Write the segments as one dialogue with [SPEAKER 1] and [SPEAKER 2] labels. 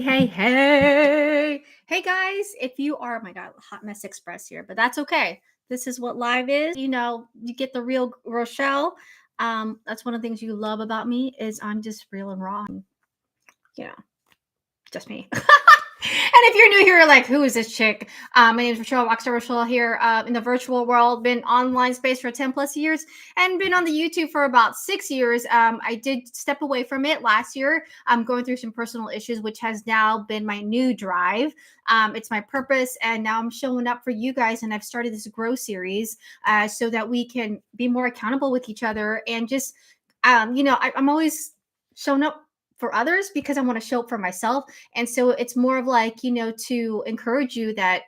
[SPEAKER 1] Hey, hey. Hey guys, if you are, oh my God, hot mess express here, but that's okay. This is what live is. You get the real Rochelle. That's one of the things you love about me is I'm just real and raw. You know, just me. And if you're new here, like, who is this chick? My name is Rochelle, Rockstar Rochelle here in the virtual world. Been online space for 10 plus years and been on the YouTube for about 6 years. I did step away from it last year. I'm going through some personal issues, which has now been my new drive. It's my purpose. And now I'm showing up for you guys. And I've started this Grow series so that we can be more accountable with each other and just, I'm always showing up for others because I want to show up for myself. And so it's more of like, to encourage you that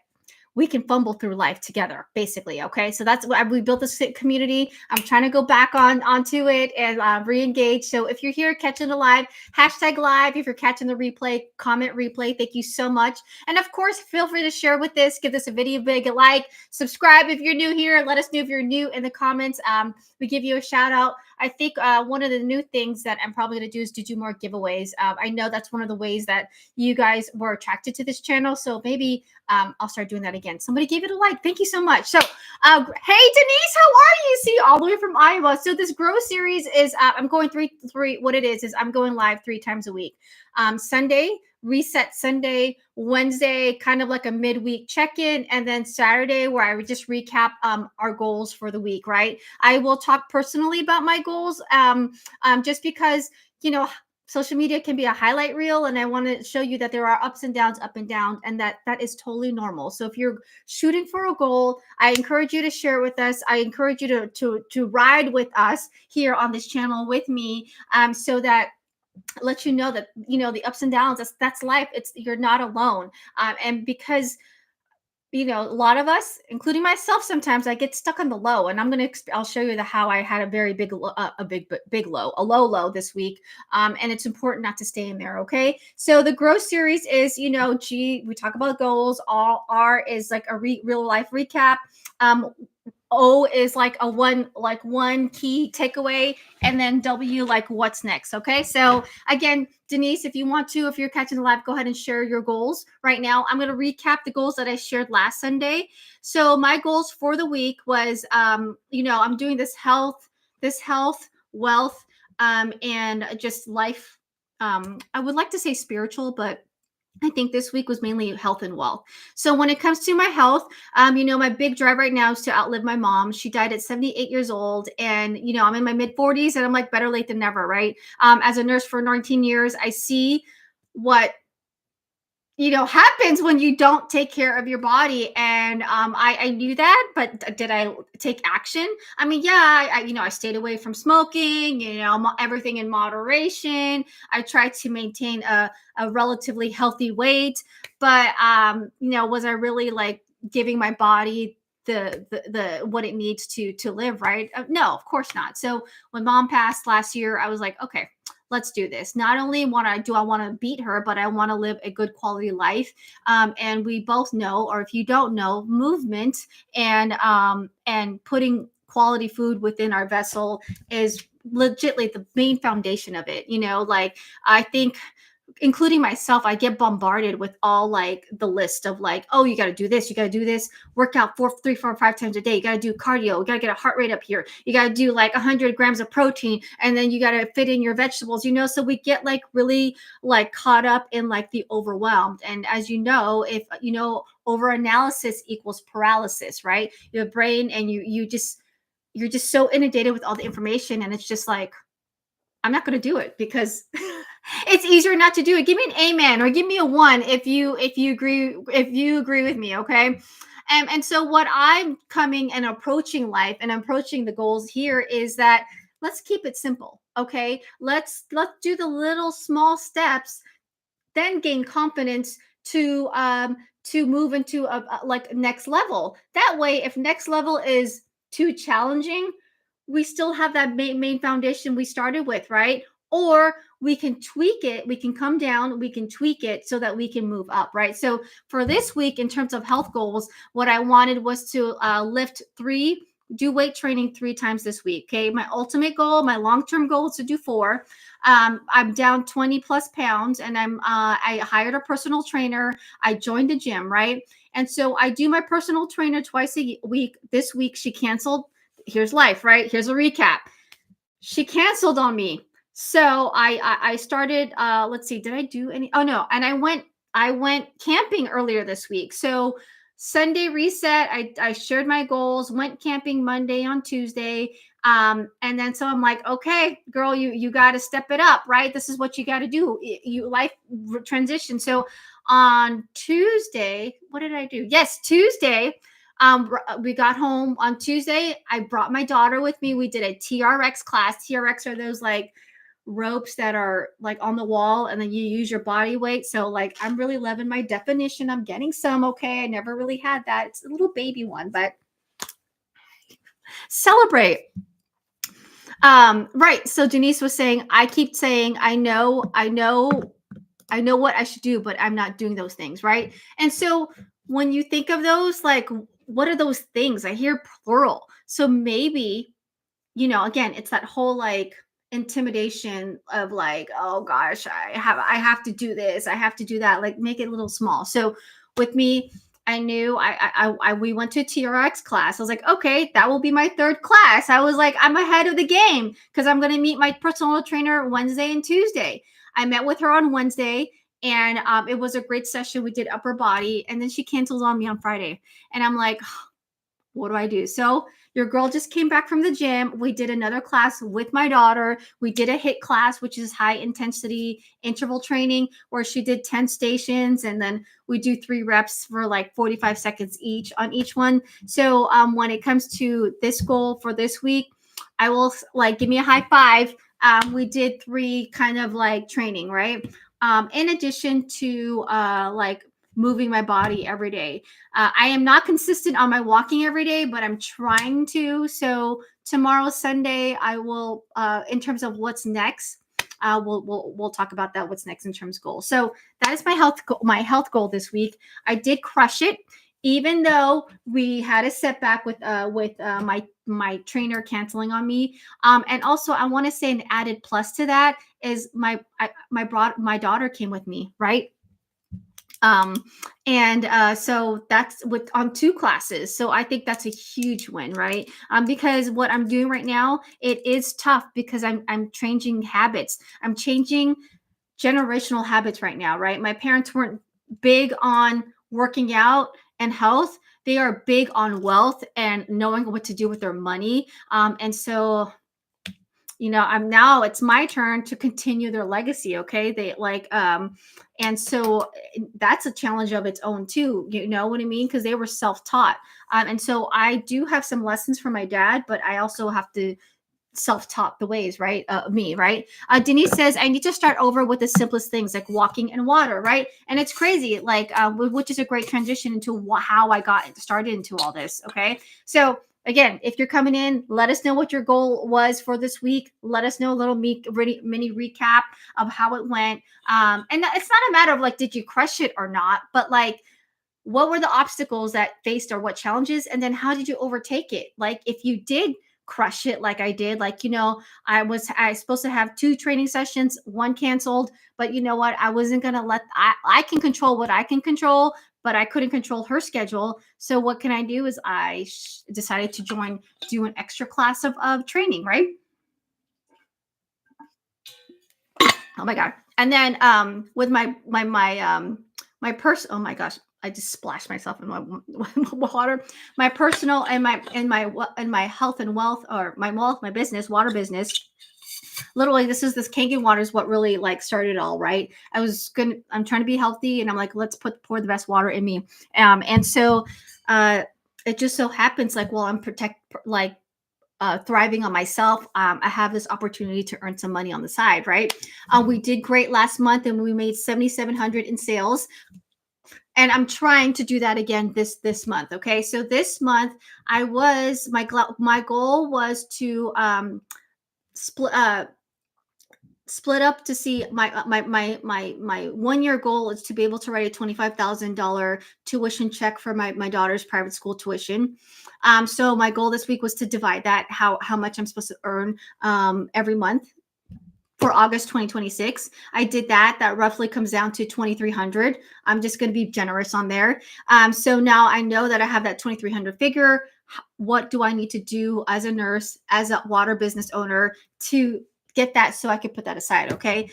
[SPEAKER 1] we can fumble through life together, basically. Okay, so that's why we built this community. I'm trying to go back onto it and re-engage. So if you're here catching the live, hashtag live. If you're catching the replay, comment replay. Thank you so much. And of course, feel free to share with this. Give this a video big a like. Subscribe if you're new here. Let us know if you're new in the comments. We give you a shout out. I think one of the new things that I'm probably going to do is to do more giveaways. I know that's one of the ways that you guys were attracted to this channel. So maybe I'll start doing that again. Somebody gave it a like. Thank you so much. So, hey, Denise, how are you? See, all the way from Iowa. So this Grow series is, I'm going what it is I'm going live 3 times a week. Sunday, Reset Sunday, Wednesday, kind of like a midweek check-in, and then Saturday where I would just recap our goals for the week, right? I will talk personally about my goals just because, social media can be a highlight reel, and I want to show you that there are ups and downs, up and down, and that is totally normal. So if you're shooting for a goal, I encourage you to share it with us. I encourage you to ride with us here on this channel with me, so that let you know that the ups and downs, that's life. You're not alone. And because a lot of us, including myself, sometimes I get stuck on the low, and I'll show you how I had a very big big low, a low this week. And it's important not to stay in there. Okay, so the Grow series is, G, we talk about goals. All R is like a real life recap. O is like one key takeaway, and then W like what's next. Okay, so again, Denise, if you're catching the live, go ahead and share your goals right now. I'm going to recap the goals that I shared last Sunday. So my goals for the week was, I'm doing this health, wealth, and just life. I would like to say spiritual, but I think this week was mainly health and wealth. So when it comes to my health, my big drive right now is to outlive my mom. She died at 78 years old, and I'm in my mid 40s, and I'm like, better late than never, right? As a nurse for 19 years, I see what happens when you don't take care of your body. And I knew that, but did I take action? I mean, yeah, I stayed away from smoking, everything in moderation. I tried to maintain a relatively healthy weight, but was I really like giving my body the what it needs to live, right? No, of course not. So when mom passed last year, I was like, okay, let's do this. Not only do I want to beat her, but I want to live a good quality life. And we both know, or if you don't know, movement and putting quality food within our vessel is legitly the main foundation of it. Like, I think, including myself, I get bombarded with all like the list of like, oh, you got to do this, you got to do this, work out 3, 4, 5 times a day. You got to do cardio. You got to get a heart rate up here. You got to do like 100 grams of protein, and then you got to fit in your vegetables. So we get like really like caught up in like the overwhelmed. And as you know, if over analysis equals paralysis, right? Your brain and you're just so inundated with all the information, and it's just like, I'm not going to do it because it's easier not to do it. Give me an amen or give me a 1 if you agree with me, okay? And so what I'm coming and approaching life and approaching the goals here is that let's keep it simple, okay? Let's do the little small steps, then gain confidence to move into a like next level. That way, if next level is too challenging, we still have that main foundation we started with, right? Or we can tweak it, we can come down, we can tweak it so that we can move up, right? So for this week, in terms of health goals, what I wanted was to lift 3 do weight training 3 times this week. Okay. My ultimate goal, my long-term goal is to do 4. I'm down 20 plus pounds, and I hired a personal trainer. I joined the gym, right? And so I do my personal trainer twice a week. This week she canceled. Here's life, right? Here's a recap. She canceled on me. So I started, let's see, did I do any? Oh no. And I went camping earlier this week. So Sunday reset, I shared my goals, went camping Monday on Tuesday. And then so I'm like, okay, girl, you got to step it up, right? This is what you got to do. You life transition. So on Tuesday, what did I do? Yes, Tuesday. We got home on Tuesday. I brought my daughter with me. We did a TRX class. TRX are those like ropes that are like on the wall, and then you use your body weight. So like I'm really loving my definition. I'm getting some. Okay. I never really had that. It's a little baby one, but celebrate. Right. So Denise was saying, I keep saying, I know what I should do, but I'm not doing those things. Right. And so when you think of those, like, what are those things? I hear plural. So maybe, again, it's that whole like intimidation of like, oh gosh, I have to do this, I have to do that, like make it a little small. So with me, I knew we went to a TRX class. I was like, okay, that will be my 3rd class. I was like, I'm ahead of the game because I'm going to meet my personal trainer Wednesday and Tuesday. I met with her on Wednesday, and it was a great session. We did upper body, and then she canceled on me on Friday, and I'm like, what do I do? So your girl just came back from the gym. We did another class with my daughter. We did a HIIT class, which is high intensity interval training, where she did 10 stations, and then we do 3 reps for like 45 seconds each on each one. So when it comes to this goal for this week, I will like give me a high five. We did 3 kind of like training, right? In addition to like moving my body every day. I am not consistent on my walking every day, but I'm trying to. So tomorrow, Sunday, I will, in terms of what's next, we'll talk about that. What's next in terms of goals. So that is my health goal this week. I did crush it, even though we had a setback with my trainer canceling on me. And also, I want to say an added plus to that is my daughter came with me, right? So that's with on 2 classes. So I think that's a huge win, right? Because what I'm doing right now, it is tough because I'm changing habits. I'm changing generational habits right now, right? My parents weren't big on working out and health. They are big on wealth and knowing what to do with their money. And so it's my turn to continue their legacy. Okay. They like, and so that's a challenge of its own too. You know what I mean? Cause they were self-taught. And so I do have some lessons from my dad, but I also have to self-taught the ways, right? Me, right? Denise says, I need to start over with the simplest things like walking and water, right? And it's crazy, like, which is a great transition into how I got started into all this. Okay. So again, if you're coming in, let us know what your goal was for this week. Let us know a little mini recap of how it went. And it's not a matter of like, did you crush it or not? But like, what were the obstacles that faced or what challenges? And then how did you overtake it? Like if you did crush it like I did, like, I supposed to have 2 training sessions, 1 canceled, but you know what? I wasn't going to I can control what I can control, but I couldn't control her schedule. So what can I do is I decided to do an extra class of training, right? Oh my God. And then with my purse, oh my gosh, I just splashed myself in my water. My personal and my health and wealth, or my business, water business. Literally, this Kangen water is what really like started it all, right? I'm trying to be healthy, and I'm like, let's pour the best water in me. And so it just so happens like, well, I'm thriving on myself. I have this opportunity to earn some money on the side, right? We did great last month, and we made 7,700 in sales. And I'm trying to do that again this month. Okay, so this month my goal was to split up to see my 1-year goal is to be able to write a $25,000 tuition check for my daughter's private school tuition. So my goal this week was to divide that, how much I'm supposed to earn every month for August 2026. I did that. That roughly comes down to 2,300. I'm just going to be generous on there. So now I know that I have that 2,300 figure. What do I need to do as a nurse, as a water business owner to get that so I can put that aside? Okay.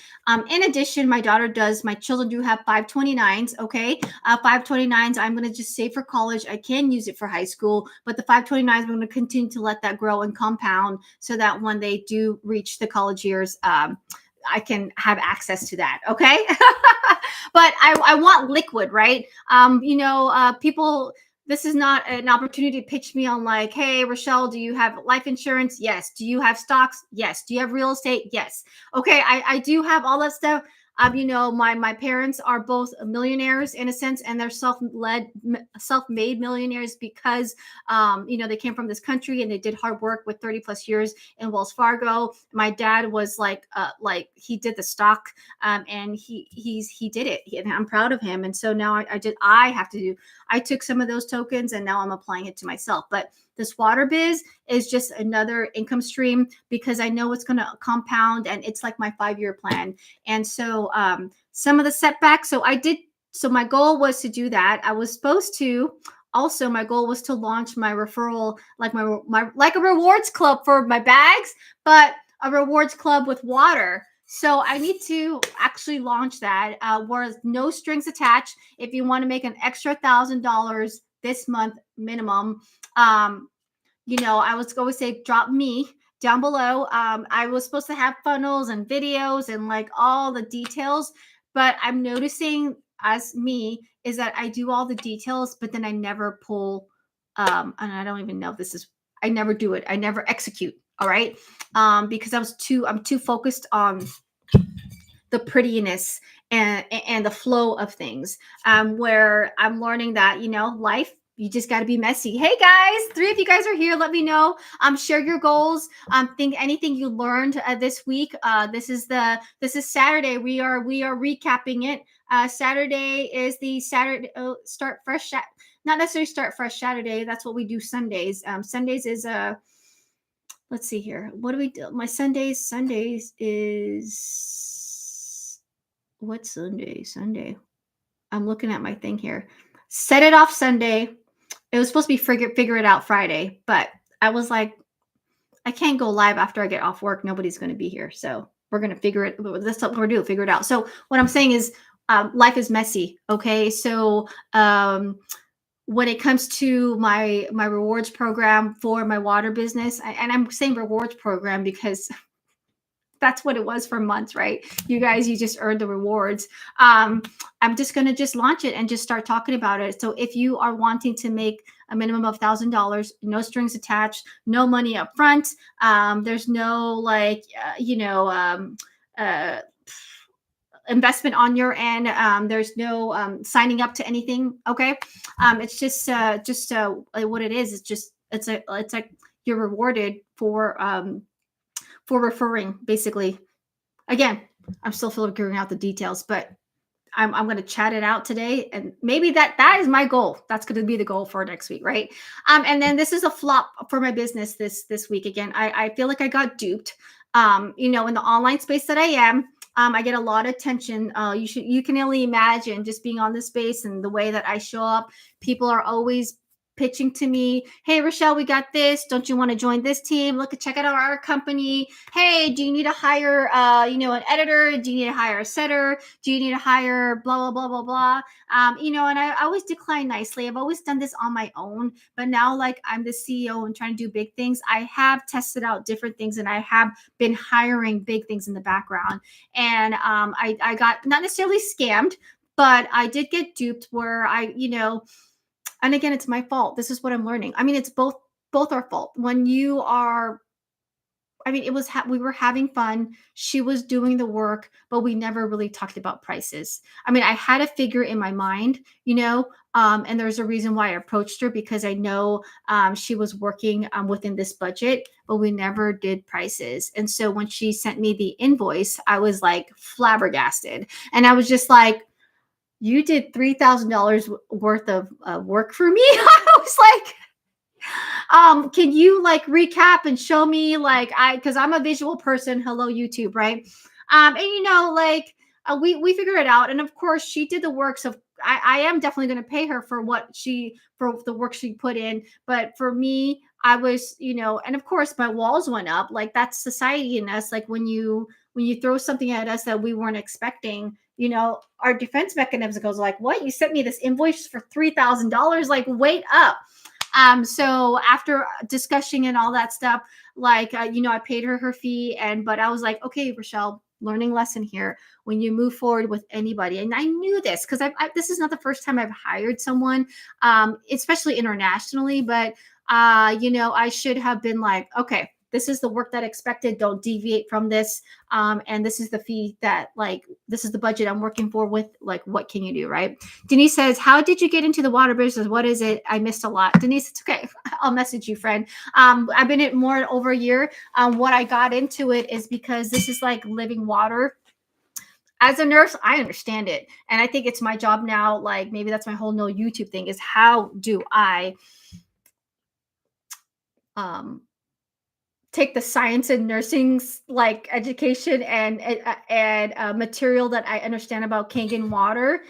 [SPEAKER 1] In addition, my children do have 529s. Okay. 529s, I'm going to just save for college. I can use it for high school, but the 529s, I'm going to continue to let that grow and compound so that when they do reach the college years, I can have access to that. Okay. But I want liquid, right? People, this is not an opportunity to pitch me on like, hey, Rochelle, do you have life insurance? Yes. Do you have stocks? Yes. Do you have real estate? Yes. Okay. I do have all that stuff. My parents are both millionaires in a sense, and they're self-made millionaires because, they came from this country and they did hard work with 30 plus years in Wells Fargo. My dad was like he did the stock, and he did it, and I'm proud of him. And so now I took some of those tokens and now I'm applying it to myself. But this water biz is just another income stream because I know it's going to compound, and it's like my 5-year plan. And so some of the setbacks, so my goal was to do that. I was supposed to also, my goal was to launch my referral, like my like a rewards club for my bags, but a rewards club with water. So I need to actually launch that, where no strings attached. If you want to make an extra $1,000 this month minimum, I was always say drop me down below. I was supposed to have funnels and videos and like all the details, but I'm noticing as me is that I do all the details, but then I never pull. And I don't even know if this is. I never do it. I never execute. All right, because I'm too focused on the prettiness and the flow of things. Where I'm learning that life, you just got to be messy. Hey guys, 3 of you guys are here. Let me know. Share your goals. Think anything you learned this week. This is Saturday. We are recapping it. Saturday is the Saturday start fresh. Not necessarily start fresh Saturday. That's what we do Sundays. Sundays is let's see here. What do we do? My Sundays is what Sunday? Sunday. I'm looking at my thing here. Set it off Sunday. It was supposed to be figure it out Friday, but I was like, I can't go live after I get off work. Nobody's going to be here. So we're going to figure it. That's what we're doing. Figure it out. So what I'm saying is life is messy. Okay. So when it comes to my rewards program for my water business, and I'm saying rewards program because that's what it was for months, right? You guys, you just earned the rewards. I'm just going to just launch it and just start talking about it. So if you are wanting to make a minimum of $1,000, no strings attached, no money up front, there's no investment on your end. There's no signing up to anything. Okay. It's just what it is. It's like you're rewarded for referring, basically. Again, I'm still figuring out the details, but I'm going to chat it out today, and maybe that is my goal. That's going to be the goal for next week, right? And then this is a flop for my business this week. Again, I feel like I got duped. In the online space that I am, I get a lot of attention. You can only imagine just being on this space and the way that I show up. People are always pitching to me, hey Rochelle, we got this, don't you want to join this team? Check out our company. Hey, do you need to hire an editor? Do you need to hire a setter? Do you need to hire blah blah blah blah blah? And I always decline nicely. I've always done this on my own, but now like I'm the CEO and trying to do big things, I have tested out different things, and I have been hiring big things in the background. And I got not necessarily scammed, but I did get duped where and again, it's my fault. This is what I'm learning. I mean, it's both our fault. When you are, it was, we were having fun. She was doing the work, but we never really talked about prices. I had a figure in my mind, and there's a reason why I approached her, because I know she was working within this budget, but we never did prices. And so when she sent me the invoice, I was like flabbergasted. And I was just like, you did $3,000 worth of work for me. I was like, Can you like recap and show me like because I'm a visual person. Hello, YouTube, right? And like we figure it out. And of course, she did the work. So I am definitely going to pay her for for the work she put in. But for me, I was, and of course my walls went up. Like that's society in us. Like when you throw something at us that we weren't expecting, our defense mechanism goes like, what? You sent me this invoice for $3,000? Like, wait up. So after discussing and all that stuff, like, I paid her fee, but I was like, okay, Rochelle, learning lesson here. When you move forward with anybody, and I knew this because this is not the first time I've hired someone, especially internationally, but I should have been like, okay, this is the work that expected. Don't deviate from this. And this is the fee that like, this is the budget I'm working for with, like, what can you do? Right. Denise says, how did you get into the water business? What is it? I missed a lot. Denise, it's okay. I'll message you, friend. I've been in more over a year. What I got into it is because this is like living water. As a nurse, I understand it. And I think it's my job now. Like maybe that's my whole no YouTube thing, is how do I take the science and nursing's like education and material that I understand about Kangen water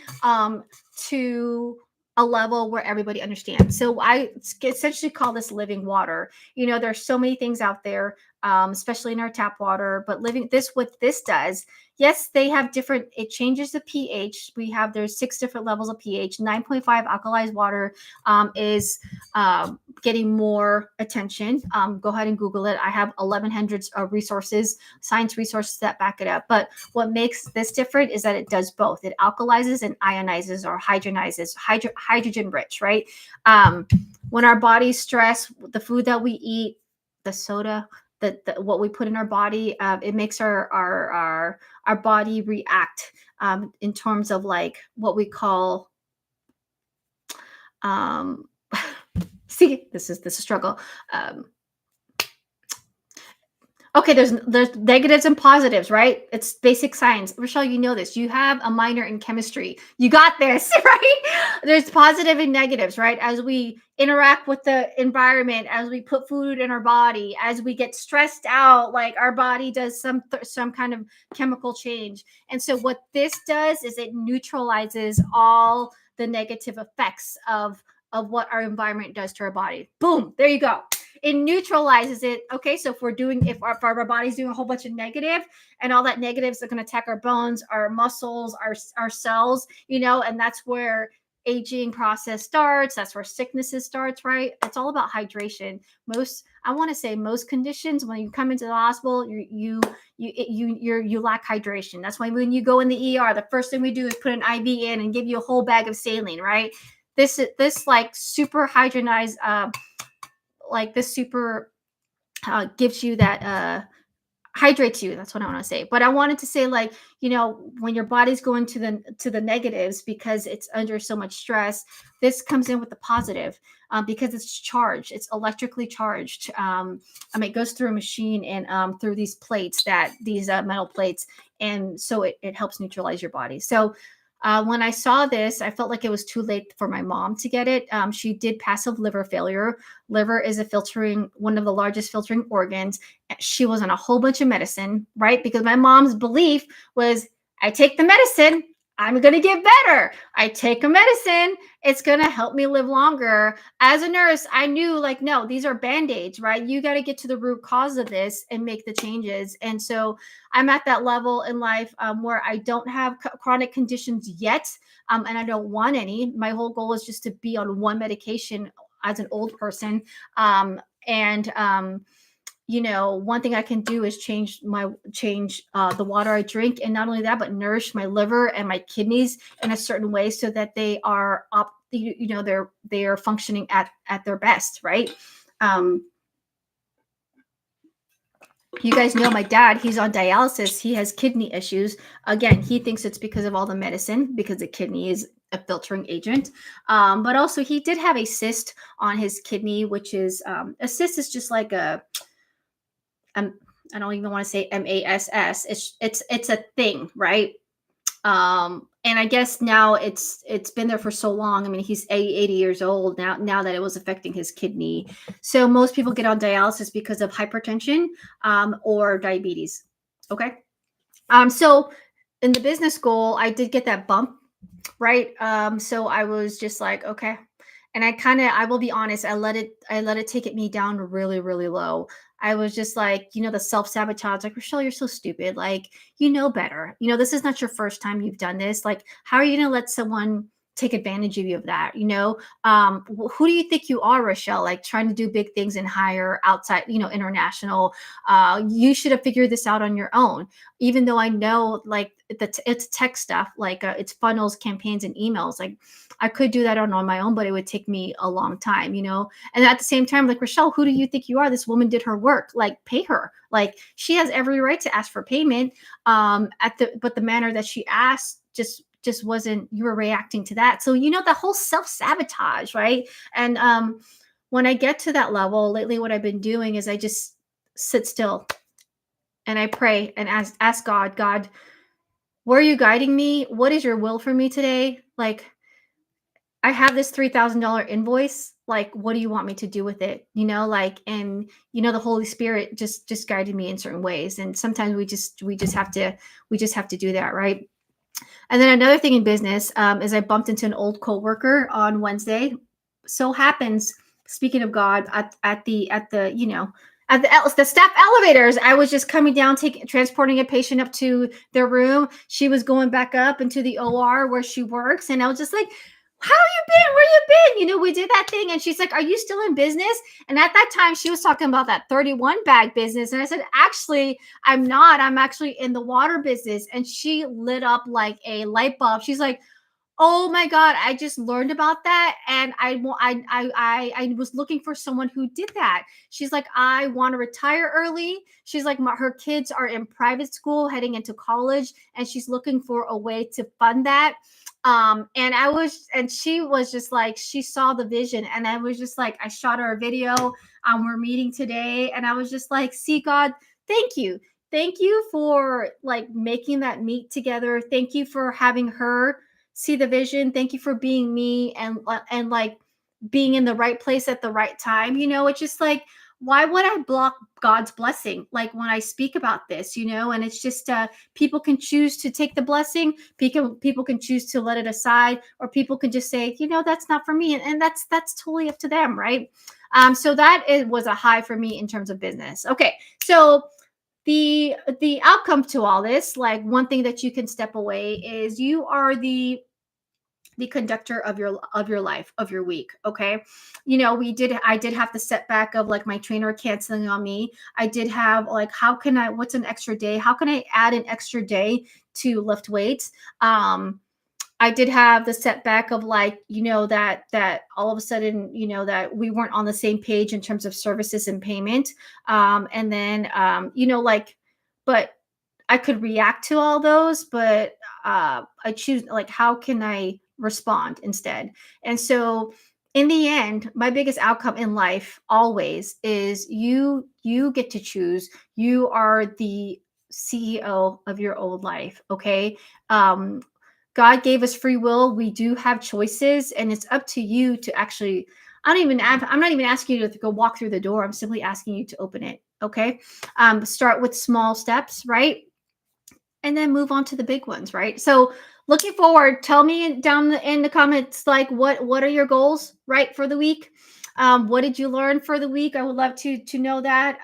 [SPEAKER 1] to a level where everybody understands. So I essentially call this living water. There's so many things out there, especially in our tap water, but what this does, yes, they have different, it changes the pH. There's 6 different levels of pH. 9.5 alkalized water is getting more attention. Go ahead and Google it. I have 1,100 resources, science resources that back it up. But what makes this different is that it does both. It alkalizes and ionizes or hydrogenizes, hydrogen rich, right? When our bodies stress, the food that we eat, the soda, what we put in our body, it makes our body react in terms of like what we call see, this is a struggle. Okay, there's negatives and positives, right? It's basic science. Rochelle, you know this. You have a minor in chemistry. You got this, right? There's positive and negatives, right? As we interact with the environment, as we put food in our body, as we get stressed out, like our body does some kind of chemical change. And so what this does is it neutralizes all the negative effects of what our environment does to our body. Boom, there you go. It neutralizes it. Okay, so if our body's doing a whole bunch of negative, and all that negatives are going to attack our bones, our muscles, our cells, and that's where aging process starts. That's where sicknesses starts, right? It's all about hydration. I want to say most conditions, when you come into the hospital, you lack hydration. That's why when you go in the ER, the first thing we do is put an IV in and give you a whole bag of saline, right? This like super hydronized, like this super gives you that hydrates you. That's what I want to say. But I wanted to say, like, when your body's going to the negatives because it's under so much stress, this comes in with the positive because it's charged. It's electrically charged. It goes through a machine and through these metal plates, and so it helps neutralize your body. So when I saw this, I felt like it was too late for my mom to get it. She did passive liver failure. Liver is one of the largest filtering organs. She was on a whole bunch of medicine, right? Because my mom's belief was, I take the medicine, I'm going to get better. I take a medicine, it's going to help me live longer. As a nurse, I knew, like, no, these are band-aids, right? You got to get to the root cause of this and make the changes. And so I'm at that level in life where I don't have chronic conditions yet, and I don't want any. My whole goal is just to be on one medication as an old person. One thing I can do is change the water I drink, and not only that, but nourish my liver and my kidneys in a certain way so that they are they are functioning at their best, right? You guys know my dad, he's on dialysis. He has kidney issues. Again, he thinks it's because of all the medicine, because the kidney is a filtering agent. But also he did have a cyst on his kidney, which is a cyst is just like I don't even want to say MASS. It's a thing, right? And I guess now it's been there for so long. I mean, he's 80 years old now that it was affecting his kidney. So most people get on dialysis because of hypertension or diabetes. Okay. So in the business goal, I did get that bump, right? So I was just like, okay. And I will be honest, I let it take it me down really, really low. I was just like, the self-sabotage, like, Rochelle, you're so stupid. Like, you know better. This is not your first time you've done this. Like, how are you gonna let someone take advantage of you of that? Who do you think you are, Rochelle? Like trying to do big things and hire outside, international. You should have figured this out on your own, even though I know like it's tech stuff, like it's funnels, campaigns, and emails. Like I could do that on my own, but it would take me a long time, And at the same time, like, Rochelle, who do you think you are? This woman did her work. Like, pay her. Like, she has every right to ask for payment. But the manner that she asked just wasn't. You were reacting to that. So the whole self-sabotage, right? And when I get to that level, lately, what I've been doing is I just sit still and I pray and ask God, where are you guiding me? What is your will for me today? Like, I have this $3,000 invoice. Like, what do you want me to do with it? The Holy Spirit just guided me in certain ways. And sometimes we just have to do that, right? And then another thing in business is I bumped into an old coworker on Wednesday. So happens, speaking of God, at the staff elevators, I was just coming down, transporting a patient up to their room. She was going back up into the OR where she works, and I was just like, how you been? Where you been? We did that thing. And she's like, are you still in business? And at that time, she was talking about that 31 bag business. And I said, actually, I'm not. I'm actually in the water business. And she lit up like a light bulb. She's like, oh my God, I just learned about that. And I was looking for someone who did that. She's like, I want to retire early. She's like, her kids are in private school heading into college, and she's looking for a way to fund that. And she was just like, she saw the vision. And I was just like, I shot her a video. We're meeting today. And I was just like, see, God, thank you. Thank you for like making that meet together. Thank you for having her see the vision. Thank you for being me and like being in the right place at the right time. It's just like, why would I block God's blessing? Like when I speak about this, and it's just people can choose to take the blessing. People can choose to let it aside, or people can just say, that's not for me. And that's totally up to them. Right. So was a high for me in terms of business. Okay. So the outcome to all this, like one thing that you can step away is you are the conductor of your life, of your week. Okay. I did have the setback of like my trainer canceling on me. I did have like, what's an extra day? How can I add an extra day to lift weights? I did have the setback of like, that all of a sudden, that we weren't on the same page in terms of services and payment. And then, but I could react to all those, but I choose like, how can I respond instead? And so in the end, my biggest outcome in life always is you get to choose. You are the CEO of your own life. Okay. God gave us free will. We do have choices, and it's up to you to actually, I'm not even asking you to go walk through the door. I'm simply asking you to open it. Okay. Start with small steps, right? And then move on to the big ones, right? So looking forward, tell me down in the comments, like what are your goals, right, for the week? What did you learn for the week? I would love to know that.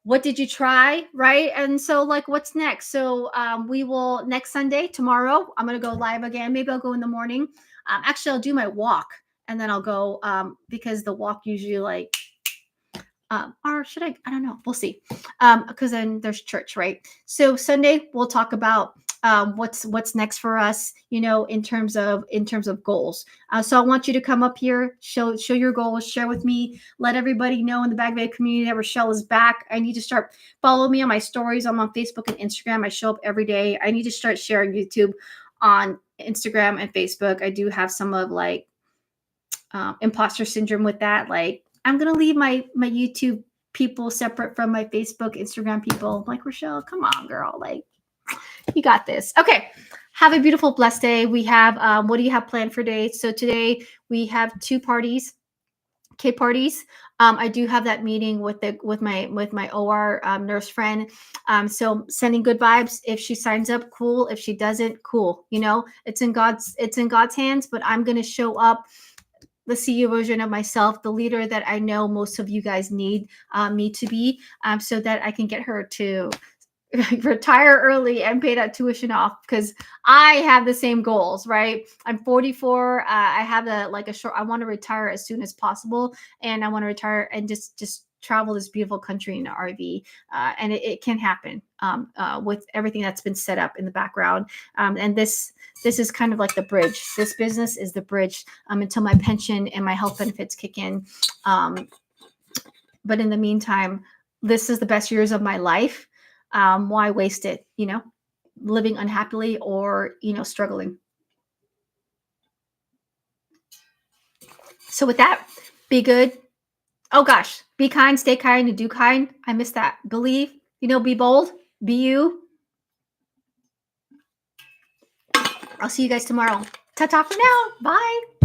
[SPEAKER 1] What did you try, right? And so like, what's next? So we will next Sunday, tomorrow, I'm going to go live again. Maybe I'll go in the morning. Actually, I'll do my walk and then I'll go because the walk usually like, or should I don't know. We'll see. Because then there's church, right? So Sunday we'll talk about what's next for us, in terms of goals. So I want you to come up here, show your goals, share with me, let everybody know in the Bag Bag community that Rochelle is back. I need to start follow me on my stories. I'm on Facebook and Instagram. I show up every day. I need to start sharing YouTube on Instagram and Facebook. I do have some of like imposter syndrome with that. Like, I'm going to leave my YouTube people separate from my Facebook, Instagram people. I'm like, Rochelle, come on, girl. Like, you got this. Okay. Have a beautiful, blessed day. We have, what do you have planned for today? So today we have 2 parties, kid parties. I do have that meeting with my OR nurse friend. So sending good vibes. If she signs up, cool. If she doesn't, cool. You know, it's in God's hands. But I'm gonna show up the CEO version of myself, the leader that I know most of you guys need me to be, so that I can get her to retire early and pay that tuition off, because I have the same goals, right? I'm 44. I have a short. I want to retire as soon as possible, and I want to retire and just travel this beautiful country in an RV, and it can happen with everything that's been set up in the background. And this is kind of like the bridge. This business is the bridge until my pension and my health benefits kick in. But in the meantime, this is the best years of my life. Why waste it, living unhappily or, struggling? So with that, be good. Oh gosh, be kind, stay kind, and do kind. I missed that. Believe, be bold, be you. I'll see you guys tomorrow. Ta-ta for now. Bye.